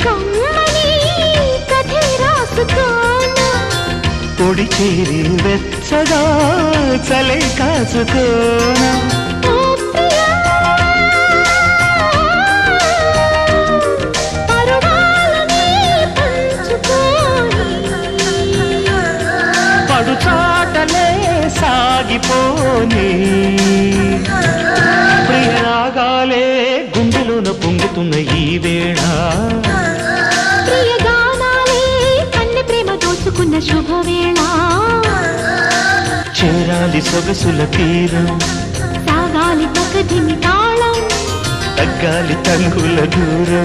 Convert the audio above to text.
కమ్మని కథే రాసుకోనా పొడి చేరి వెచ్చగా చలే కాచుకోనా పడుచాటలే సాగిపోని ప్రియరాగాలే గుండెలోన పొంగుతున్న ఈ వేళ ప్రియగానాలే కన్నె ప్రేమ దోచుకున్న శుభవేళ చేరాలి సొగసుల తీరం సాగాలి పకదిమి తాళం తగ్గాలి తంగుల దూరం